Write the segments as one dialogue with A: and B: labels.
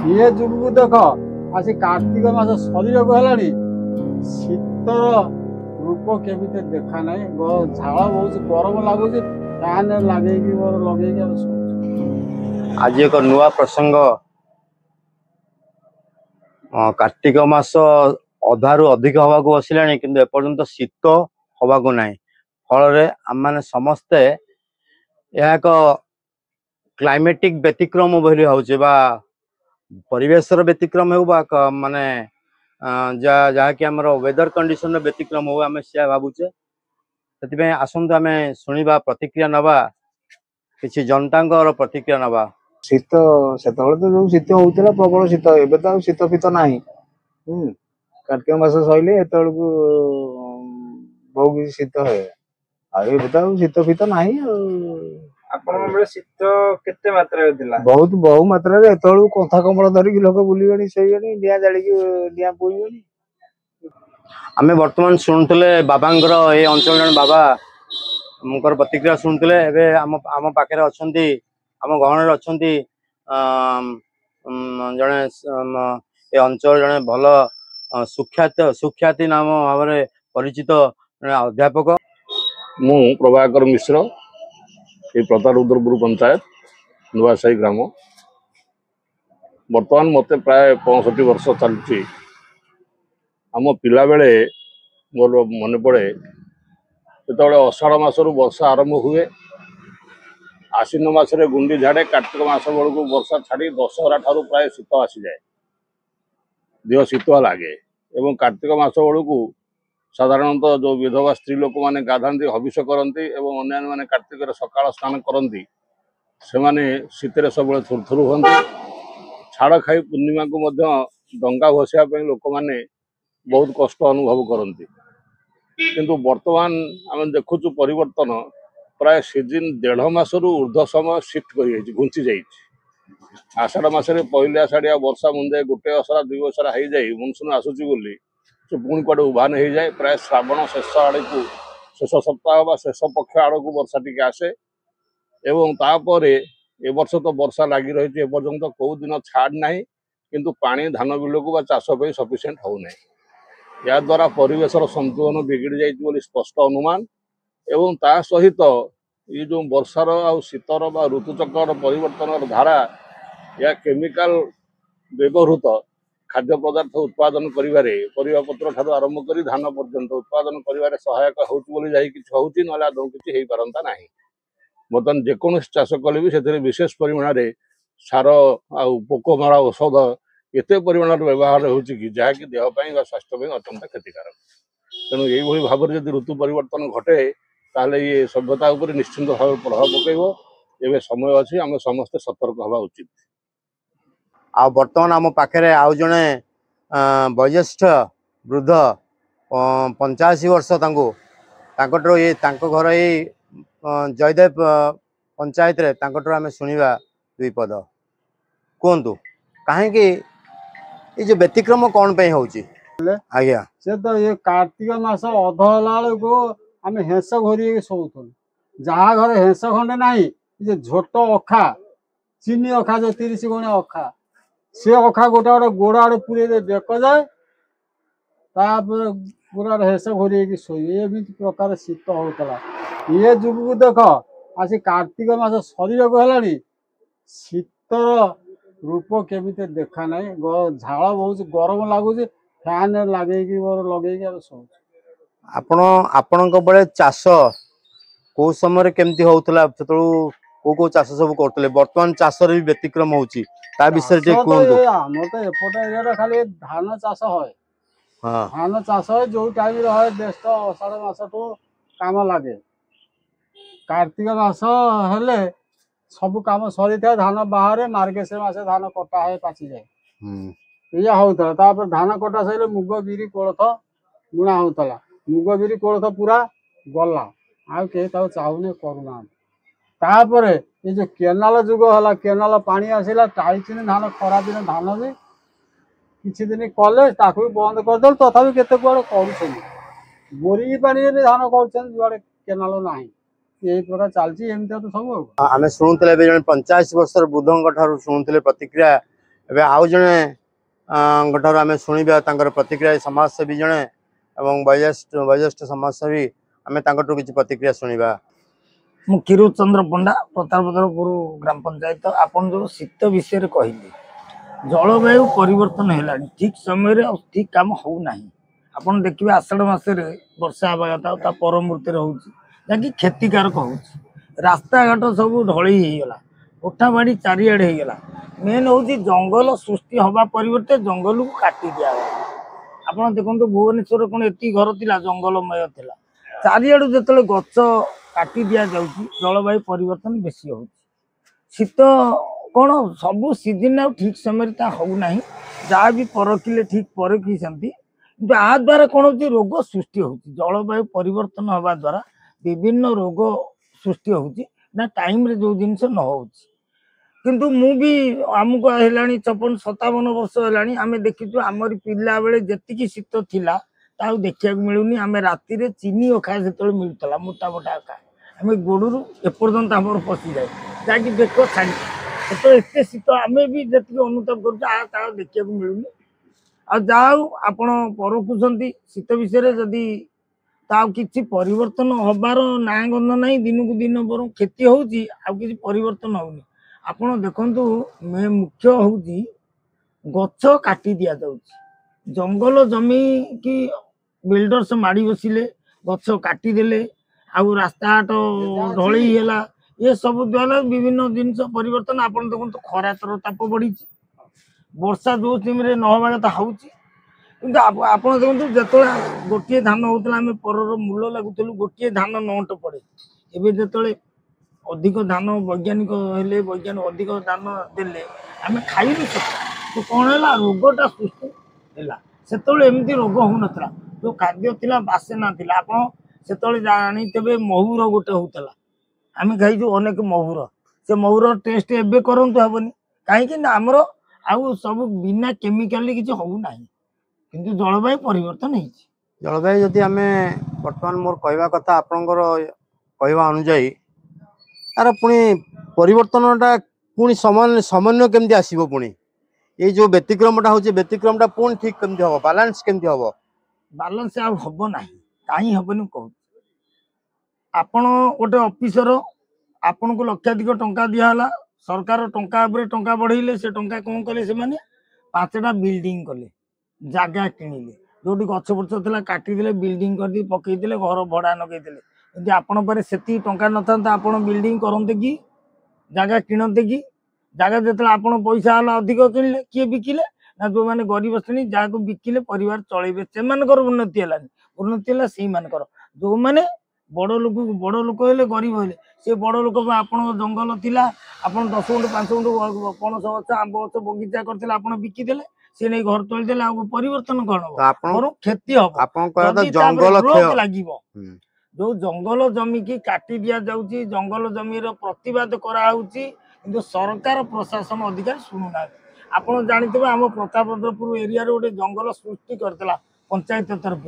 A: ये जुगू देख आसी कार्तिक मास शरीर को है शीतर रूप केमी देखा ना झाड़ बहुत गरम लगुच फैन लगे
B: आज एक नुआ प्रसंग कार्तिक मास अधारू अधिक हवा को बसला किंतु एपर्यंत शीत हवा को ना फल आम मैंने समस्ते यह एक क्लाइमेटिक व्यतिक्रम बोली हूँ बा परिवेश व्यतिक्रम हो माने जहाँकि आम वेदर कंडीशन व्यतिक्रम हो आम से भावुचे से आसतु आम शुणा प्रतिक्रिया नवा किसी जनता प्रतिक्रिया नवा।
C: शीत से जो शीत होता प्रबल शीत एवं तो शीत फीत ना कार्तिक मास सैले एत बहुत किसी शीत है आगे तो शीत फीत ना
D: शीत केते मात्रा
C: बहुत बहु मात्रा एतु कंथा कमल धरिक लोक बुलवे शोबे निआ जाड़ी निआ पोईबे।
B: आमे वर्तमान शुणुले बाबांकर ये अंचल जन बाबा मुकर प्रतिक्रिया शुणुले एबे आम पाखे अच्छा आम गहन अच्छा जड़े ए अंचल जड़े भल सुख्याति नाम भाव परिचित अध्यापक
E: मु प्रभाकर मिश्र ये प्रतारुद्रपुर पंचायत नुआसाही ग्राम बर्तमान मते प्राय 65 वर्ष चलती आम पिला बेले मोर मन पड़े जो अषाढ़ मसरू वर्षा आरंभ हुए आश्विन मसरे गुंडी झाड़े कार्तिक मास बेलू वर्षा छाड़ी दशहरा ठारू प्राय शीत आसी जाए देह शीतुआ लगे एवं कार्तिक मास बेलू साधारणतः जो विधवा स्त्री लोक मैंने गाधाती हविष करती अन्य मैंने कार्तिक सकाल स्नान करती से शीतर सब थुरथुर हमें छाड़ खाई पूर्णिमा को डंगा भसाई लोक मैंने बहुत कष्ट अनुभव करती किंतु वर्तमान आम देखु परिवर्तन प्राय सीजन 1.5 मासरू ऊर्ध्व समय शिफ्ट कर घुंची जा आषाढ़ मसरे पहले आषाढ़िया वर्षा मुंदे गोटे असरा 2 असरा हो जाए मनसून आसूची बोली से पुणी कड़े उभान हो जाए प्राय श्रावण शेष आड़ को शेष सप्ताह शेष पक्ष आड़ को वर्षा टी आसे एवं तापर ए वर्ष तो वर्षा लगी रही एपर्यंत कौ दिन छाड़ ना किंतु पानी धान बिल को चाष सफिसीयंट होना या द्वारा परिवेशर संतुलन बिगड़ जाए स्पष्ट अनुमान एवं ता सहित ये जो वर्षार आ शीतर बा ऋतुचक्र परिवर्तन धारा या केमिकल व्यवहृत खाद्य पदार्थ उत्पादन करिवारे परिवा पत्र ठारू आरंभ कर धान पर्यंत उत्पादन करिवारे सहायक होउची ना आदौ किसी हो पारंता नहीं। बर्तमान जेकोसी चाष कले भी से विशेष परिमाण में सार आ पोक मरा औषध एत परिमाण व्यवहार होगी जहाँकि देहपाई स्वास्थ्य अत्यंत क्षतिकारक तेणु यही भाव में जब ऋतु परिवर्तन घटे ताहले ये सभ्यता उपर निश्चिंत भाव प्रभाव पकड़ एवं समय अच्छी आम समस्ते सतर्क हवा उचित।
B: आ बर्तमान आम पाखे आउ जड़े वयोज्येष्ठ वृद्ध 85 वर्ष ये घर ये जयदेव पंचायत रे आम शुणा 2 पद कहतु कहीं ये जो व्यतिक्रम कौन पे होची आज्ञा
A: से तो ये कार्तिक मास अध को आम हेंस घोरी शोथु जहाँ घर हेंस खंडे ना झोट अखा चीनी अखा जो 30 गुणिया अखा से अखा गोटे गोटे गोड़ आड़े पूरे बेक जाए पूरा हेस घोरी शोए एमती प्रकार शीत होता ये जुगू देख आसी कार्तिक मास शरीर को है शीतर रूप केमी देखा ना झाड़ बहुत गरम लगुच फैन लगे
B: आपण बेले चाष को समय केमती होता को चाष सब करते बर्तमान चाष भी व्यतिक्रम होची ता विषय
A: आम तो एपट एरिया खाली धान चाष है धान चाष है जो टाइम रहे ज्येष्ठ अषाढ़ मास तो काम लगे कार्तिक मास हेले सब काम सरी था धान बाहर मार्गशीर मासे धान कटा है पाची जाए या होता धान कटा सर मुग बिरी कोलथ बुणा होता मुग बिरी कोलथ पूरा गला आ चाहूने करूना तापर ये जो केनाल जुग है केनाल पानी आसला टाइचिन धान खरा दिन धान भी किसी दिन कले भी बंद करदे तथा केते कुआड़े कर बोरिंग पानी धान कर केनाल ना यही प्रकार चलती एमती तो सब
B: आम शुणुले 85 वर्ष वृद्धों शुणुले प्रतिक्रिया ଏବେ ଆଉ ଜଣେ ठार आम शुणा प्रतिक्रिया समाजसेवी जड़े और वयोज्येष्ठ समाजसेवी आम कि प्रतिक्रिया शुणा।
D: मु किरोत चंद्र पंडा प्रतापधरपुर ग्राम पंचायत आपन जो शीत विषय कहले जलवायु परिवर्तन है ठीक समय ठीक काम हो ना आपन देखिए आषाढ़ मसरे वर्षा हवा कथा परमूर्ति हो क्षतिकारक हो रास्ता घाट सब ढल होगला कोठा बाड़ी चारिआडे होगला मेन हूँ जंगल सृष्टि हवा परिवर्ते जंगल को काटी दिया आप देखो भुवनेश्वर कौन एति घर थिला जंगलमय थिला चारिआडू जो गच काटी दिया जलवायु परिवर्तन बेसी हो शीत कौन सब सीजन ठीक समय होना जहाँ भी परखिले ठीक परखी आ द्वारा कौन हो रोग सृष्टि हो जलवायु परिवर्तन हवा द्वारा विभिन्न रोग सृष्टि हो टाइम रे जो जिनस न हो किंतु मु भी आमको है 56-57 वर्ष है आम देखीचु आमर पिला बेले जी शीत थिला ताऊ देखा मिलूनी आम राति चीनी अखा से मिलता मोटा मोटा अखा आम गोड़ू एपर्तंत आम पशि जाए जहाँकि देख छाड़ी तो एत शीत आम भी जी अनुताप कर देखा मिलूनी आ जाऊ आप परखुंट शीत विषय जदि कि परिवर्तन हबार ना गंध ना दिन को दिन बर क्षति होची परिवर्तन होनी आपण देखंतु मे मुख्य हूँ गछ काटी दिया जाउची जंगल जमी की बिल्डर्स माड़ी बसिले गछ काटी देले आउ रास्ता घाट ढली है ये सब द्वारा विभिन्न जिन परिवर्तन आपण देखो खरा तर ताप बढ़ी वर्षा जो टाइम न हवा कथा होची किंतु आपण देखो जो गोटे धान होता आम पर मूल लगुलु गोटे धान नौट पड़े एवं जो अधिक धान वैज्ञानिक हेले वैज्ञानिक अधिक धान देले आम खाई तो कौन है रोगटा सृष्टि है से एमती रोग हो नाला जो खाद्य थिला बासेना थिला आपन से जानी महुर गोटे होता आम खाई अनेक महुर से महुर टेस्ट एवं करतु हेनी कहीं आमर आउ सब बिना केमिकाल किसी होना किंतु जलवायु परिवर्तन हो
B: जलवायु जदि आम बर्तमान मोर कहवा कथा आपणकर कहवा अनुजाई यार पुणी परिवर्तनटा पुणी समन्वय केमती आसीबो पुणी ये जो व्यतिक्रमटा होची व्यतिक्रमटा पुणी ठीक केमती हबो बैलेंस केमती हबो
D: बैलेंस आ हबो नाही काई हबोनी कहू आपण गोटे ऑफिसर आपण को लक्षाधिक टंका दियाला सरकार टंका उपरे टंका बढ़ाइले से टंका कौन कले से माने 5टा बिल्डिंग कले जागा किनिले जोटी गछ बुछ थिला काटी दिले बिल्डिंग कर दी पकई दिले घर भड़ा नगई दिले यदि आपण पारे सेती टंका नथांता आपण बिल्डिंग करंते कि जागा किणते कि जागा जो आपण पैसा वाला अधिक किणले किए बिकिले ना जो मैंने गरीब श्रेणी जहाँ बिकिले परिवार चलेबे से उन्नति है उन्नति है से जो मैंने बड़ लोक हेले गरीब हेले से बड़ लोक आपण जंगल थिला आपण 10 गुंठ 5 गुंठ पणस गछ आंब गछ बगीचा करथिले आपण बिकिदेले से नहीं घर तोलिदेले आ परिवर्तन कौन हम क्षति हम जंगल लागिबो जो जंगल जमी की काटी दिया जाउची जंगल जमी प्रतिवाद कराउची किंतु सरकार प्रशासन अधिकारी शुणुना आपण जानिथिबे आम प्रतापधरपुर एरिया रे गोटे जंगल सृष्टि करतला पंचायत तरफ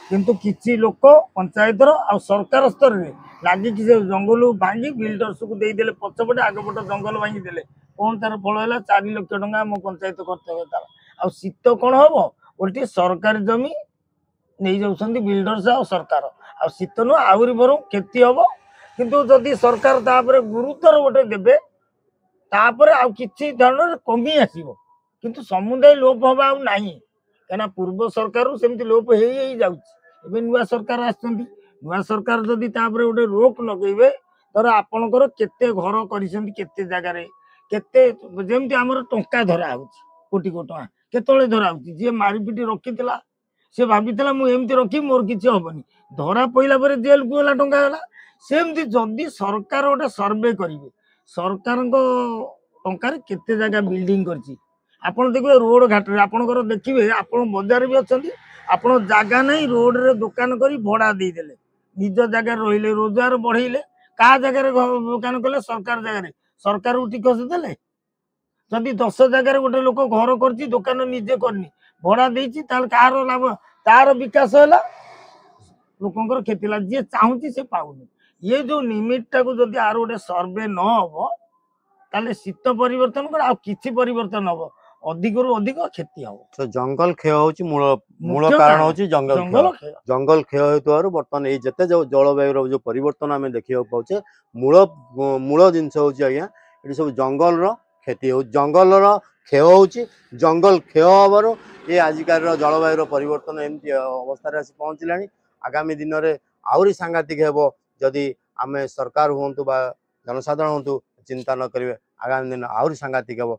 D: किंतु किछि लोक पंचायत आ सरकार स्तर रे लागी कि जंगल भांगी बिल्डर्स को दे देले पछपटे आगपट जंगल भांगी देले कौन तार फल है 4 लाख टंका आम पंचायत कर्तव्य तार आ शीत कौन हम उल्टी सरकारी जमी नहीं जाउछंदी बिल्डर्स आ सरकार आ शीत नु आहुरी बर क्षति हम किंतु जदि सरकार तापर गुरुतर गोटे देबे तापर आ किछि धरण कमी आसीबो किंतु समुदाय लोप हवा आ नाही कहना पूर्व सरकार सेमती लोप हेई जाउछि एबे नुआ सरकार आछंती नुआ सरकार जदि तापर गोटे रोक लगेबे तर आपनकर केते घर करिसेंती केते जगह रे केते जेमती हमर टंका धरा होछि कोटी कोटी टंका केतळे धरा होछि जे मारिपिटी रखितला से भावितला मु एमती रखी मोर किछि होबनी धरा पइला परे जेल को होला टंका होला सेमती जदि सरकार गोटे सर्वे करिवे सरकार टंका रे केते जगह बिल्डिंग करछि आपण देखिबे रोड घाट रे आपनकर देखिबे आपण बाजार भी अछंती आपण जागा नहीं रोड रे दुकान करी भड़ा दे देले निज जगह रहिले रोजगार बढ़ेले का जगह रे दुकान कले सरकार जगह रे सरकार को टिकस देले जदि 10 जगह गोटे लोक घर करछि दुकान निजे करनी भड़ा देछि ताल कार लाभ तार विकास होला लोकंकर खेतिला जे चाहूची से पाउनी ये जो निमित्त को जदि आर गोटे सर्वे न हो ताले शीत परिवर्तन कर आ किछि परिवर्तन हो ଅଧିକରୁ ଅଧିକ କ୍ଷତି ହବ।
B: ତ ଜଙ୍ଗଲ କ୍ଷୟ ହଉଛି ମୂଳ
D: ମୁଖ୍ୟ
B: କାରଣ
D: କାରଣ
B: ହଉଛି ଜଙ୍ଗଲ
D: ଜଙ୍ଗଲ
B: କ୍ଷୟ।
D: କ୍ଷୟ।
B: ଜଙ୍ଗଲ କ୍ଷୟ ହେଉଥିବାରୁ ବର୍ତ୍ତମାନ ଏଇ ଯେତେ ଯୋଉ ଜଳବାୟୁର ଯୋଉ ପରିବର୍ତ୍ତନ ଆମେ ଦେଖିବାକୁ ପାଉଛେ ମୂଳ ଜିନିଷ ହଉଛି ଆଜ୍ଞା ଏଠି ସବୁ ଜଙ୍ଗଲର କ୍ଷତି ହଉଛି, ଜଙ୍ଗଲର କ୍ଷୟ ହଉଛି। ଜଙ୍ଗଲ କ୍ଷୟ ହବାରୁ ଏ ଆଜିକାଲିର ଜଳବାୟୁର ପରିବର୍ତ୍ତନ ଏମିତି ଅବସ୍ଥାରେ ଆସି ପହଞ୍ଚିଲାଣି। ଆଗାମୀ ଦିନରେ ଆହୁରି ସାଂଘାତିକ ହେବ ଯଦି ଆମେ ସରକାର ହୁଅନ୍ତୁ ବା ଜନସାଧାରଣ ହୁଅନ୍ତୁ ଚିନ୍ତା ନ କରିବେ। ଆଗାମୀ ଦିନ ଆହୁରି ସାଂଘାତିକ ହେବ।